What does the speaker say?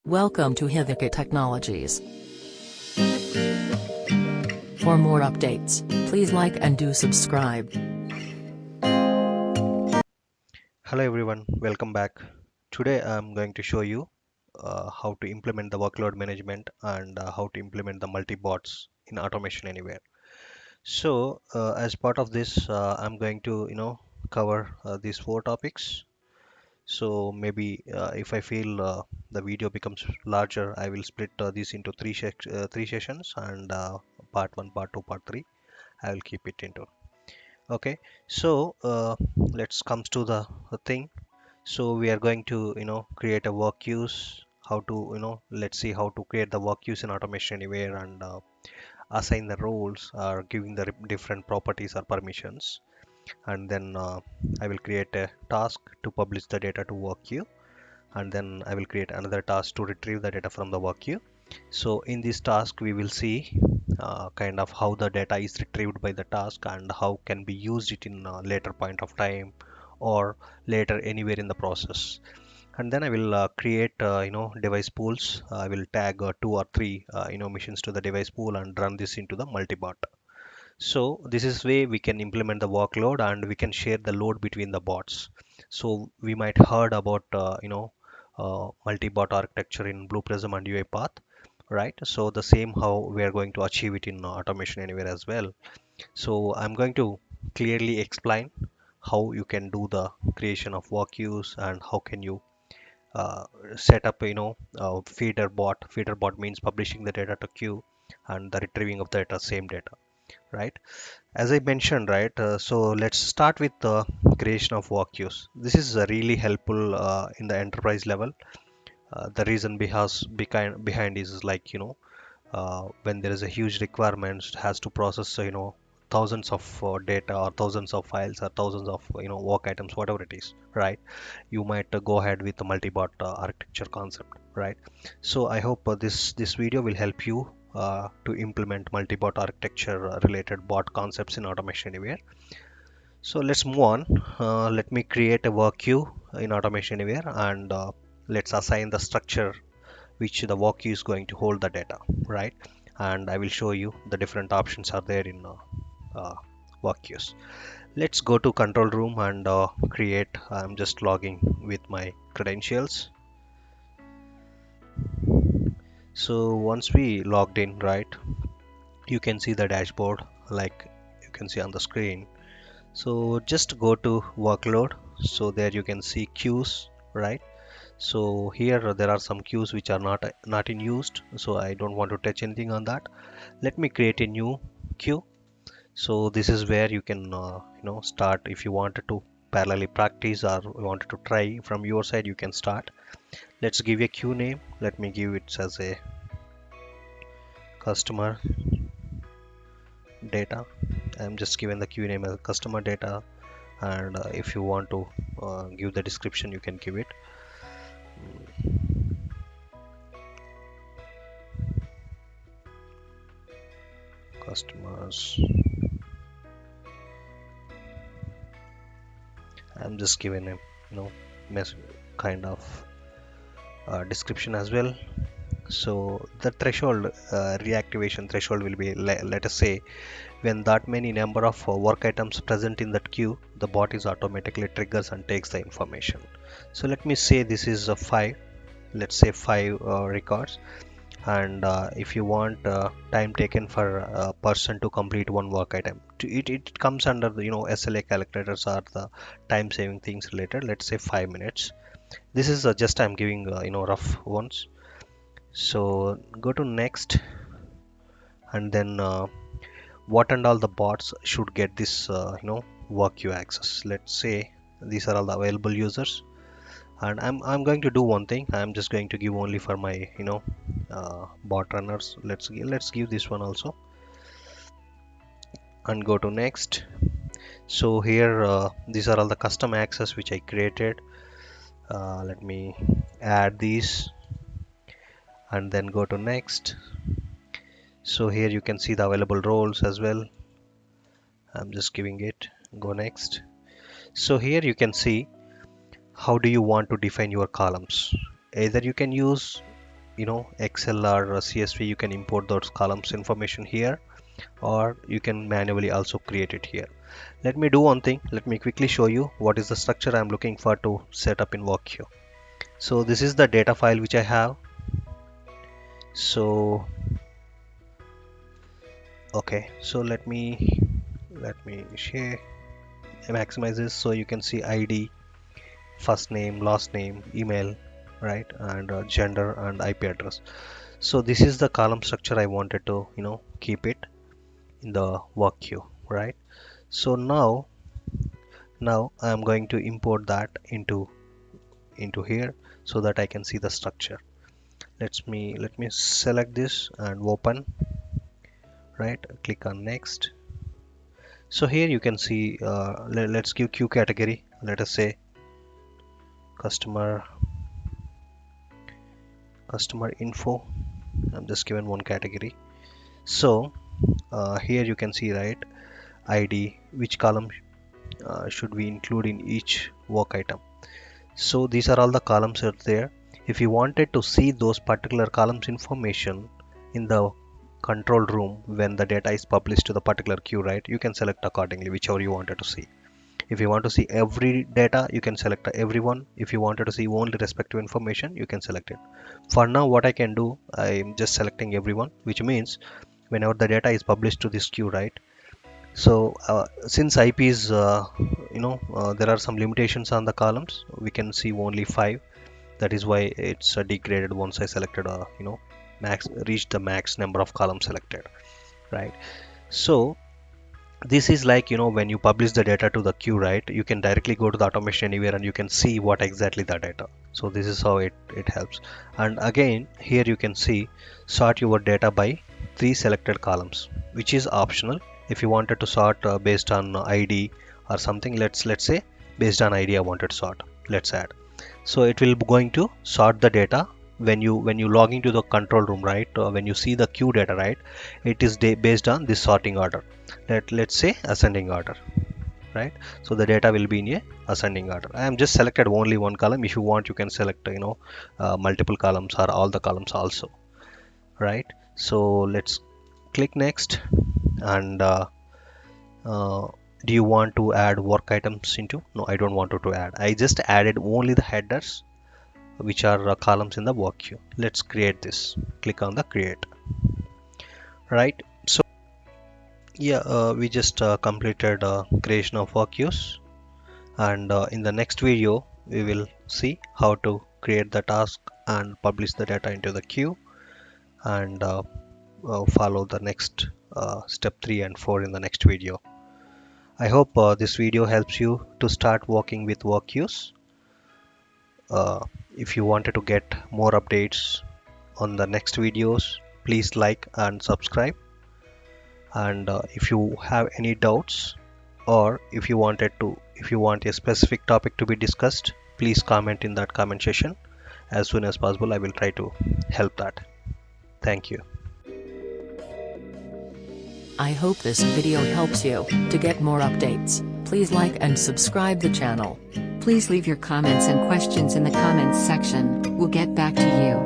Welcome to Hivika Technologies. For more updates, please like and do subscribe. Hello everyone, welcome back. Today I'm going to show you how to implement the workload management and how to implement the multi-bots in Automation Anywhere. As part of this, I'm going to cover these four topics. So maybe if I feel the video becomes larger, I will split these into three sessions, and part one, part two, part three. I will keep it into. Okay, let's comes to the thing. So we are going to create a work queues. How to let's see how to create the work queues in Automation Anywhere and assign the roles or giving the different properties or permissions. And then I will create a task to publish the data to work queue, and then I will create another task to retrieve the data from the work queue. So in this task we will see kind of how the data is retrieved by the task and how can be used it in a later point of time or later anywhere in the process. And then I will create device pools. I will tag two or three missions to the device pool and run this into the multi-bot. So this is way we can implement the workload and we can share the load between the bots. So we might heard about multi-bot architecture in Blue Prism and UiPath, right? So the same how we are going to achieve it in Automation Anywhere as well. So I'm going to clearly explain how you can do the creation of work queues and how can you uh, set up feeder bot. Feeder bot means publishing the data to queue and the retrieving of the data, same data, right? As I mentioned, right, so let's start with the creation of work queues. This is really helpful in the enterprise level. The reason behind is like when there is a huge requirement, it has to process thousands of data or thousands of files or thousands of work items, whatever it is, right? You might go ahead with the multi-bot architecture concept, right? So I hope this video will help you to implement multi-bot architecture related bot concepts in Automation Anywhere. So let's move on. Let me create a work queue in Automation Anywhere, and let's assign the structure which the work queue is going to hold the data, right? And I will show you the different options are there in uh, work queues. Let's go to control room and create. I'm just logging with my credentials. So once we logged in, right, you can see the dashboard like you can see on the screen. So just go to workload. So there you can see queues, right? So here there are some queues which are not in used. So I don't want to touch anything on that. Let me create a new queue. So this is where you can start if you wanted to parallelly practice or wanted to try from your side, you can start. Let's give a queue name. Let me give it as a customer data. I'm just giving the queue name as customer data, and if you want to give the description, you can give it. Customers. I'm just giving a mess kind of description as well. So the threshold reactivation threshold will be let us say when that many number of work items present in that queue, the bot is automatically triggers and takes the information. So let me say this is a 5. Let's say 5 records, and if you want time taken for a person to complete one work item, it comes under the SLA calculators or the time saving things related. Let's say 5 minutes. This is just I'm giving rough ones. So go to next, and then what and all the bots should get this work queue access. Let's say these are all the available users, and I'm going to do one thing. I'm just going to give only for my bot runners. Let's give this one also, and go to next. So here these are all the custom access which I created. Let me add these, and then go to next. So here you can see the available roles as well. I'm just giving it. Go next. So here you can see how do you want to define your columns. Either you can use Excel or CSV, you can import those columns information here, or you can manually also create it here. Let me do one thing. Let me quickly show you what is the structure I'm looking for to set up in WorkQ. So this is the data file which I have. So okay, so let me share, maximize this so you can see ID, first name, last name, email, right, and gender and IP address. So this is the column structure I wanted to keep it in the WorkQ, right? So now I am going to import that into here so that I can see the structure. Let me select this and open, right? Click on next. So here you can see, let's give Q category. Let us say customer info. I'm just given one category. So here you can see, right, ID, which column should we include in each work item. So these are all the columns are there. If you wanted to see those particular columns information in the control room when the data is published to the particular queue, right, you can select accordingly whichever you wanted to see. If you want to see every data, you can select everyone. If you wanted to see only respective information, you can select it. For now, what I can do, I'm just selecting everyone, which means whenever the data is published to this queue, right? So since IP is, there are some limitations on the columns. We can see only 5. That is why it's degraded once I selected reached the max number of columns selected, right? So this is like, when you publish the data to the queue, right, you can directly go to the Automation Anywhere and you can see what exactly the data. So this is how it helps. And again, here you can see sort your data by 3 selected columns, which is optional. If you wanted to sort based on ID or something, let's say based on ID I wanted to sort, let's add. So it will be going to sort the data when you log into the control room, right? When you see the queue data, right, it is based on this sorting order. Let's say ascending order, right? So the data will be in a ascending order. I am just selected only one column. If you want, you can select multiple columns or all the columns also, right? So let's click next. And do you want to add work items into? No, I don't want to add. I just added only the headers, which are columns in the work queue. Let's create this. Click on the create, right? So yeah, we just completed creation of work queues, and in the next video we will see how to create the task and publish the data into the queue, and follow the next step 3 and 4 in the next video. I hope this video helps you to start working with work queues. If you wanted to get more updates on the next videos, please like and subscribe. And if you have any doubts, or if you want a specific topic to be discussed, please comment in that comment section. As soon as possible, I will try to help that. Thank you. I hope this video helps you. To get more updates, please like and subscribe the channel. Please leave your comments and questions in the comments section. We'll get back to you.